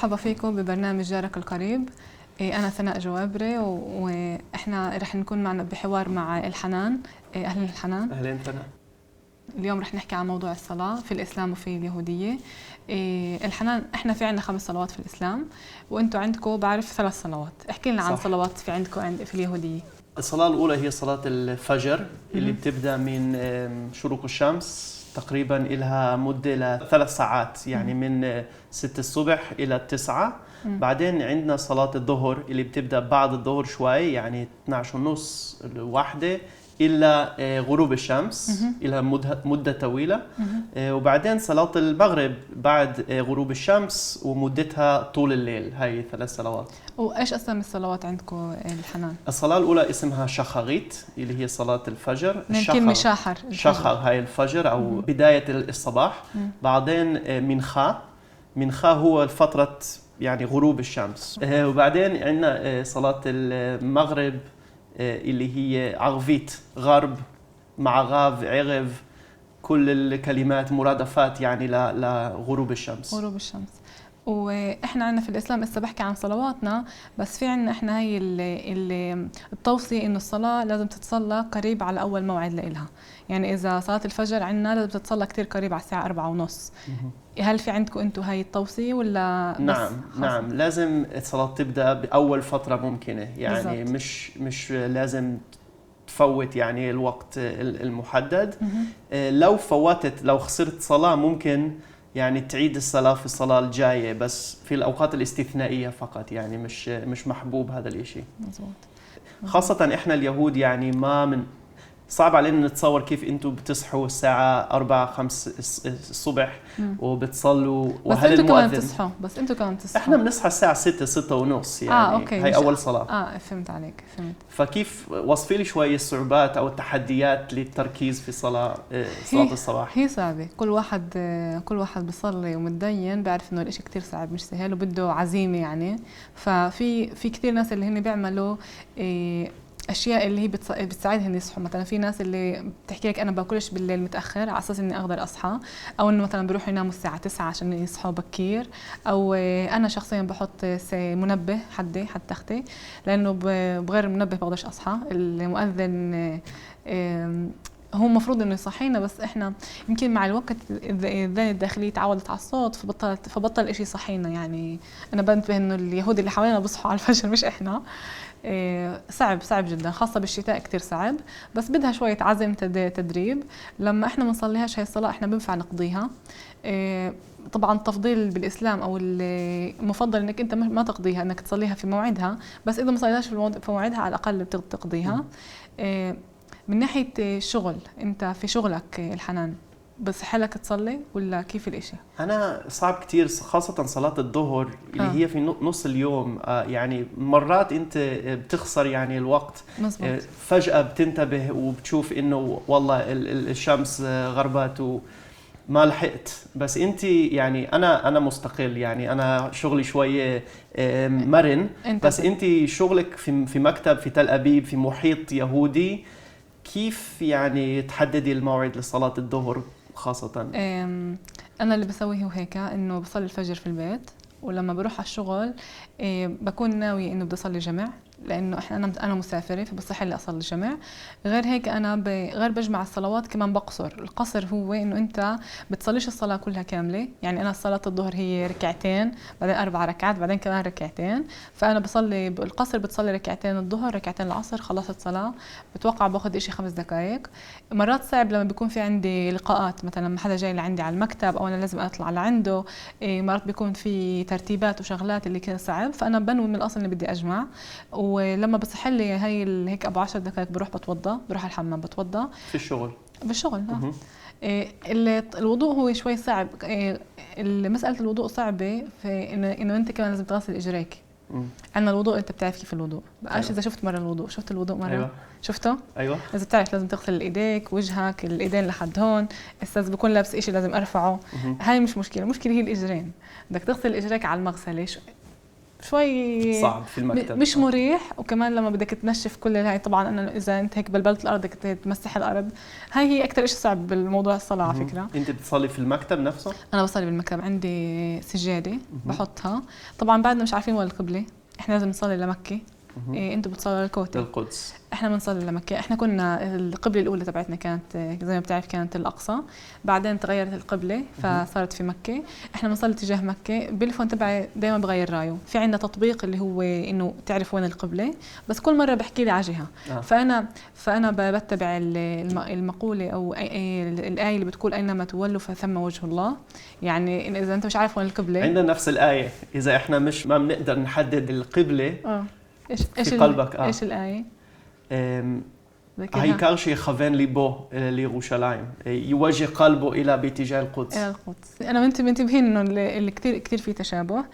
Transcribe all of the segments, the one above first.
مرحبا فيكم ببرنامج جارك القريب. أنا ثناء جوابري وإحنا رح نكون معنا بحوار مع الحنان. أهلا الحنان. أهلا ثناء. اليوم رح نحكي عن موضوع الصلاة في الإسلام وفي اليهودية. الحنان، إحنا في عنا 5 صلوات في الإسلام وأنتوا عندكم بعرف 3 صلوات. احكي لنا عن صلوات في عندكم في اليهودية. الصلاة الأولى هي صلاة الفجر اللي بتبدأ من شروق الشمس تقريبا إلها مدة ل3 ساعات، يعني من 6 الصبح إلى 9. بعدين عندنا صلاة الظهر اللي بتبدأ بعد الظهر شوي، يعني 12:30 1 إلى غروب الشمس، إلى مدة طويلة. وبعدين صلاة المغرب بعد غروب الشمس ومدتها طول الليل. هاي 3 صلوات. وإيش أسمي الصلوات عندكم الحنان؟ الصلاة الأولى اسمها شخريت اللي هي صلاة الفجر. كلمة شاحر. شخر هاي الفجر أو بداية الصباح. بعدين منخا هو فترة يعني غروب الشمس. وبعدين عندنا صلاة المغرب اللي هي عرفيت، غرب مع غاف عرف، كل الكلمات مرادفات يعني لغروب الشمس. غروب الشمس. واحنا عندنا في الاسلام لسه بحكي عن صلواتنا، بس في عندنا احنا هي التوصيه انه الصلاه لازم تتصلى قريب على اول موعد لإلها. يعني اذا صلاه الفجر عندنا لازم تتصلى كثير قريب على الساعه 4:30. هل في عندكم انتم هاي التوصيه ولا بس؟ نعم لازم الصلاه تبدا باول فتره ممكنه، يعني بالزبط. مش لازم تفوت يعني الوقت المحدد. لو خسرت صلاه ممكن يعني تعيد الصلاة في الصلاة الجاية، بس في الأوقات الاستثنائية فقط، يعني مش محبوب هذا الإشي. مزبوط. خاصة إحنا اليهود يعني صعب علينا نتصور كيف أنتم بتصحوا الساعة 4-5 الصبح وبتصلوا، وهل المؤذن بس أنتوا كمان تصحوا. إحنا بنصحى الساعة 6-6:30 يعني. أوكي. هاي أول صلاة. فهمت عليك، فهمت. فكيف وصفي لي شوي الصعوبات أو التحديات للتركيز في صلاة الصباح؟ هي صعبة. كل واحد بيصلي ومتدين بيعرف إنه الإشي كتير صعب، مش سهل وبده عزيمة يعني. ففي كتير ناس اللي هن بيعملوا اشياء اللي هي بتساعدهم يصحوا. مثلا في ناس اللي بتحكي لك انا باكلش بالليل متاخر على اساس اني اقدر اصحى، او انه مثلا بيروحوا يناموا الساعه 9 عشان يصحوا بكير، او انا شخصيا بحط منبه حد تختي، لانه بغير المنبه بقدرش اصحى. المؤذن هو المفروض انه يصحينا، بس احنا يمكن مع الوقت الذهن الداخلي تعودت على الصوت فبطل اشي يصحينا. يعني انا بنتبه انه اليهود اللي حوالينا بصحوا على الفجر مش احنا. صعب جدا، خاصة بالشتاء كتير صعب، بس بدها شوية عزم تدريب. لما احنا منصليهاش هاي الصلاة احنا بنفع نقضيها. طبعا التفضيل بالإسلام أو المفضل انك انت ما تقضيها، انك تصليها في موعدها، بس اذا ما صليتهاش في موعدها على الأقل بتقضيها. من ناحية الشغل، انت في شغلك الحنان بصح لك تصلي ولا كيف الاشي؟ أنا صعب كتير، خاصة صلاة الظهر اللي هي في نص اليوم. يعني مرات أنت بتخسر يعني الوقت. مزبوط. فجأة بتنتبه وبتشوف إنه والله الشمس غربت وما لحقت. بس أنت يعني أنا مستقل، يعني أنا شغلي شوية مرن. بس أنت شغلك في مكتب في تل أبيب في محيط يهودي، كيف يعني تحددي الموعد لصلاة الظهر خاصة؟ أنا اللي بسويه هيك، إنه بصلي الفجر في البيت، ولما بروح على الشغل بكون ناوي إنه بدي أصلي جمع، لأنه أنا مسافرة فبصح لي أصلي جمع. غير هيك أنا غير بجمع الصلوات كمان بقصر. القصر هو إنه أنت بتصليش الصلاة كلها كاملة. يعني أنا صلاة الظهر هي 2 بعدين 4 ركعات بعدين كمان 2، فأنا بصلي القصر، بتصلي 2 الظهر 2 العصر، خلصت صلاة. بتوقع باخد إشي 5 دقائق. مرات صعب لما بيكون في عندي لقاءات، مثلا لما حدا جاي لعندي على المكتب أو أنا لازم أطلع لعنده، مرات بيكون في ترتيبات وشغلات اللي كده صعب، فأنا بنوي من الأصل إني بدي أجمع. ولما بصح لي هيك ابو 10 دقائق بروح بتوضى، بروح على الحمام بتوضى في الشغل. بالشغل. الوضوء هو شوي صعب. مسألة الوضوء صعبة في انه انت كمان لازم تغسل اجريك. عندنا الوضوء انت بتعرف كيف الوضوء بقاش. أيوة. اذا شفت مرة الوضوء، شفت الوضوء مرة؟ أيوة. شفته؟ ايوه. لازم تعرف لازم تغسل ايديك وجهك، الايدين لحد هون. استاذ بكون لابس اشي لازم ارفعه. هاي مش مشكلة، المشكلة هي الاجرين. بدك تغسل اجريك على المغسلة شوي صعب في المكتب، مش مريح. وكمان لما بدك تنشف كل هاي، طبعا انا اذا انت هيك بلبلت الارض بدك تمسح الارض، هاي اكثر شيء صعب بالموضوع الصلاه على فكره. انت بتصلي في المكتب نفسه؟ انا بصلي بالمكتب، عندي سجاده بحطها. طبعا بعدنا مش عارفين وين القبله، احنا لازم نصلي لمكه. انتوا بتصلوا للكوثر، للقدس. احنا بنصلي لمكه. احنا كنا القبله الاولى تبعتنا كانت زي ما بتعرف كانت الاقصى، بعدين تغيرت القبله فصارت في مكه. احنا بنصلي تجاه مكه. بالفون تبعي دائما بغير رايه. في عندنا تطبيق اللي هو انه تعرف وين القبله، بس كل مره بحكي لي على جهه. فانا بتبع المقوله او الايه اللي بتقول اينما تولوا فثم وجه الله. يعني اذا انت مش عارف وين القبله، عندنا نفس الايه، اذا احنا مش ما بنقدر نحدد القبله ايش في قلبك. ايش الايه؟ העיקר שיכוון ליבו לירושלים, يوجه قلبه إلى باتجاه القدس. إلى القدس. أنا منتبهين إنه اللي كتير فيه تشابه.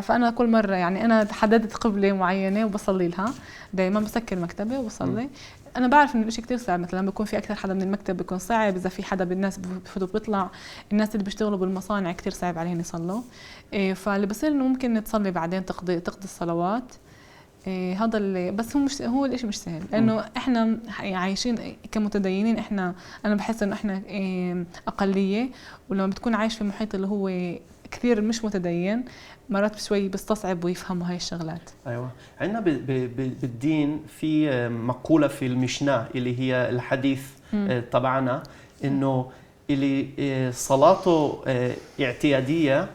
فأنا كل مرة يعني أنا حددت قبلة معينة وبصلي لها دائما، بسكر مكتبي وبصلي. أنا بعرف إنه الإشي كتير صعب، مثلا بيكون في أكثر حدا من المكتب بيكون صعب، إذا في حدا بالناس بفوتوا بيطلع. الناس اللي بيشتغلوا بالمصانع كتير صعب عليهم يصلوا. فاللي بصير إنه ممكن تصلي بعدين تقضي الصلوات. هذا اللي بس هو الاشي مش سهل، لانه احنا عايشين كمتدينين. انا بحس انه احنا اقليه، ولما بتكون عايش في محيط اللي هو كثير مش متدين، مرات شوي بيستصعب ويفهموا هاي الشغلات. ايوه، عندنا بالدين في مقوله في المشنا اللي هي الحديث تبعنا، انه اللي صلاته اعتياديه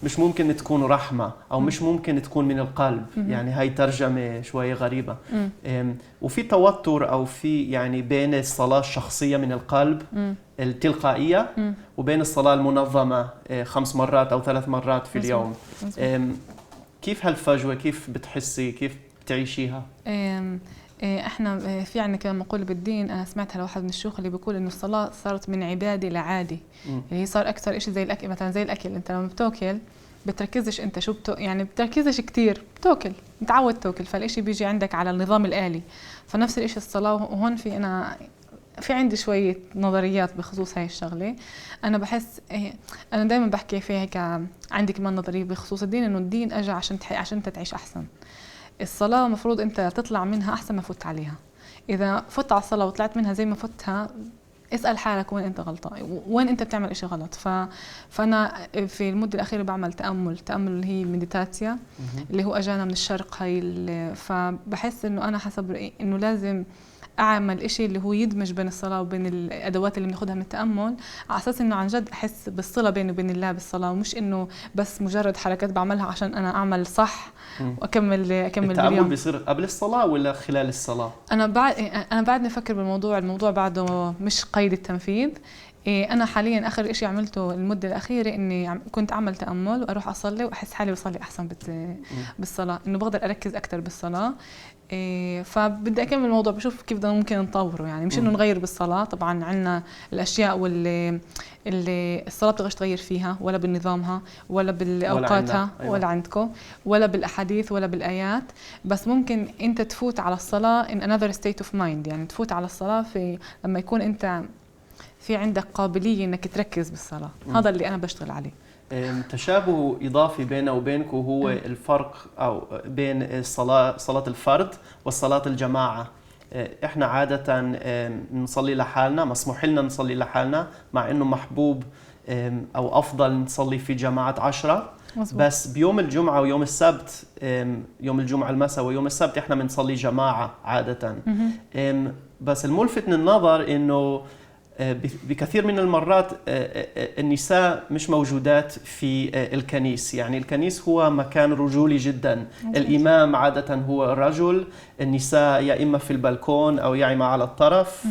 مش ممكن تكون رحمة أو مش ممكن تكون من القلب. يعني هاي ترجمة شوية غريبة. وفي توتر أو في يعني بين الصلاة الشخصية من القلب التلقائية وبين الصلاة المنظمة 5 مرات أو 3 مرات في اليوم. كيف هالفجوة؟ كيف بتحسي؟ كيف بتعيشيها؟ احنا في عندنا كمان مقولة بالدين، انا سمعتها لواحد من الشيوخ اللي بيقول انه الصلاة صارت من عبادة لعادة. اللي هي صار اكثر شيء زي الاكل. مثلا زي الاكل، انت لما بتاكل بتركزش انت شو يعني بتركزش كثير، بتاكل متعود تاكل، فالشيء بيجي عندك على النظام الآلي. فنفس الشيء الصلاة. وهون في عندي شوية نظريات بخصوص هاي الشغلة. أنا بحس أنا دائما بحكي فيها هيك. عندي كمان نظرية بخصوص الدين، إنه الدين أجى عشان أنت تعيش أحسن. الصلاة مفروض أنت تطلع منها أحسن ما فوت عليها. إذا فوت على الصلاة وطلعت منها زي ما فتها، اسأل حالك وين أنت غلطان، وين أنت بتعمل إشي غلط. فأنا في المدة الأخيرة بعمل تأمل اللي هي مديتاتيا، اللي هو أجانا من الشرق. فبحس إنه أنا حسب إنه لازم أعمل إشي اللي هو يدمج بين الصلاة وبين الأدوات اللي بناخدها من التأمل، على أساس إنه عن جد أحس بالصلة بيني وبين الله بالصلاة، ومش إنه بس مجرد حركات بعملها عشان أنا أعمل صح وأكمل التأمل باليوم. بيصير قبل الصلاة ولا خلال الصلاة؟ أنا بعدني أفكر بالموضوع. الموضوع بعده مش قيد التنفيذ. أنا حالياً آخر إشي عملته المدة الأخيرة إني كنت أعمل تأمل وأروح أصلي وأحس حالي بصلي أحسن بالصلاة، إنه بقدر أركز أكتر بالصلاة. فبدي أكمل الموضوع، بشوف كيف بدنا ممكن نطوره. يعني مش إنه نغير بالصلاة. طبعاً عنا الأشياء اللي الصلاة بتقدرش تغير فيها، ولا بنظامها ولا بالأوقاتها ولا عندكم ولا بالأحاديث ولا بالآيات. بس ممكن أنت تفوت على الصلاة in another state of mind. يعني تفوت على الصلاة لما يكون أنت في عندك قابلية إنك تركز بالصلاة. هذا اللي أنا بشتغل عليه. تشابه إضافي بيننا وبينكم هو الفرق أو بين صلاة الفرد والصلاة الجماعة. إحنا عادة نصلي لحالنا، مسموح لنا نصلي لحالنا، مع إنه محبوب أو أفضل نصلي في جماعة 10. بس بيوم الجمعة ويوم السبت، يوم الجمعة المساء ويوم السبت إحنا بنصلي جماعة عادة. بس الملفت للنظر إنه بكثير من المرات النساء مش موجودات في الكنيس. يعني الكنيس هو مكان رجولي جدا. الإمام عادة هو الرجل، النساء يا إما في البلكون أو يا إما على الطرف.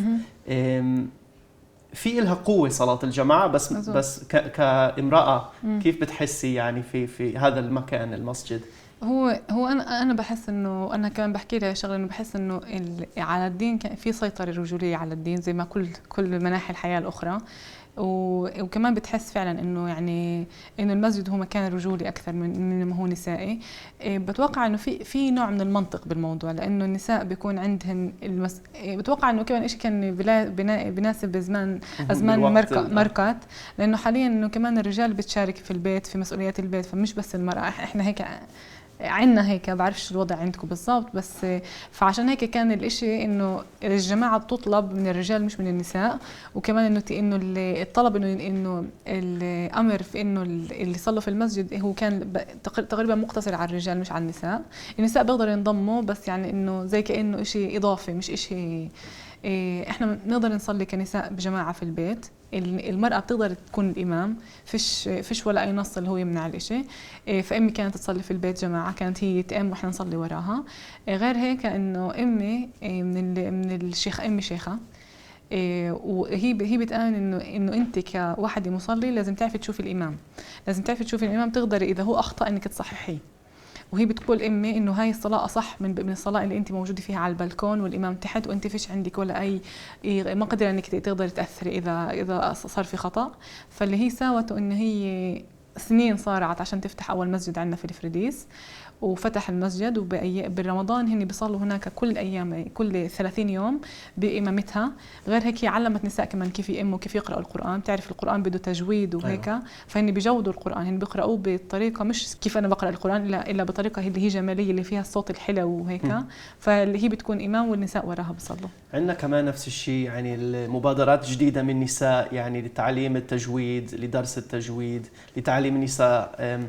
في إلها قوة صلاة الجماعة، بس كامرأة كيف بتحسي يعني في هذا المكان المسجد؟ هو انا بحس انه انا كمان بحكي لها شغله، انه بحس انه على الدين في سيطره رجوليه على الدين زي ما كل مناحي الحياه الاخرى. وكمان بتحس فعلا انه يعني انه المسجد هو مكان رجولي اكثر من ما هو نسائي. بتوقع انه في نوع من المنطق بالموضوع، لانه النساء بيكون عندهن بتوقع انه كمان شيء كان بناسب ازمان مركات، لانه حاليا انه كمان الرجال بتشارك في البيت في مسؤوليات البيت، فمش بس المراه. احنا هيك عنا هيك، بعرفش الوضع عندكم بالضبط، بس فعشان هيك كان الإشي إنه الجماعة بتطلب من الرجال مش من النساء. وكمان إنه الطلب إنه الأمر في إنه اللي صلوا في المسجد هو كان تقريبا مقتصر على الرجال مش على النساء. النساء بيقدروا ينضموا، بس يعني إنه زي كأنه إشي إضافي مش إشي. إحنا بنقدر نصلي كنساء بجماعة في البيت. المرأة بتقدر تكون الإمام، فيش ولا أي نص اللي هو يمنع الإشي. فأمي كانت تصلي في البيت جماعة، كانت هي تأم وإحنا نصلي وراها. غير هيك إنه أمي من الشيخ، أمي شيخة. وهي بتآمن إنه أنت كواحدة مصلي لازم تعرفي تشوفي الإمام، لازم تعرفي تشوفي الإمام، تقدري إذا هو أخطأ إنك تصححيه. وهي بتقول أمي إنه هاي الصلاة أصح من الصلاة اللي أنت موجودة فيها على البلكون والإمام تحت وأنت فيش عندك ولا أي مقدرة إنك تقدري تأثري إذا صار في خطأ. فاللي هي ساوته إنه هي سنين صارعت عشان تفتح أول مسجد عندنا في الفريديس، وفتح المسجد. وبرمضان هن بيصلوا هناك كل أيام، كل 30 يوم بإمامتها. غير هيك علمت نساء كمان كيف يأموا، كيف يقرأوا القرآن. تعرف القرآن بده تجويد وهيك. أيوة. فهن بيجودوا القرآن، هن بيقرأوه بطريقة مش كيف أنا بقرأ القرآن إلا بطريقة اللي هي جمالية، اللي فيها الصوت الحلو وهيك. فاللي هي بتكون إمام والنساء وراها بيصلوا. عندنا كمان نفس الشيء، يعني المبادرات جديدة من النساء، يعني لتعليم التجويد، لدرس التجويد، لتعليم النساء.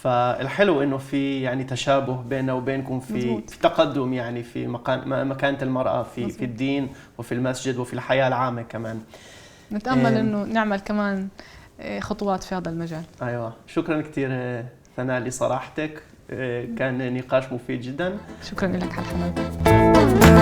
فالحلو انه في يعني تشابه بيننا وبينكم في تقدم، يعني في مكانة المرأة في الدين وفي المسجد وفي الحياة العامة كمان. نتأمل انه نعمل كمان خطوات في هذا المجال. ايوه، شكرا كثير ثناء لصراحتك، كان نقاش مفيد جدا. شكرا لك على الحمد.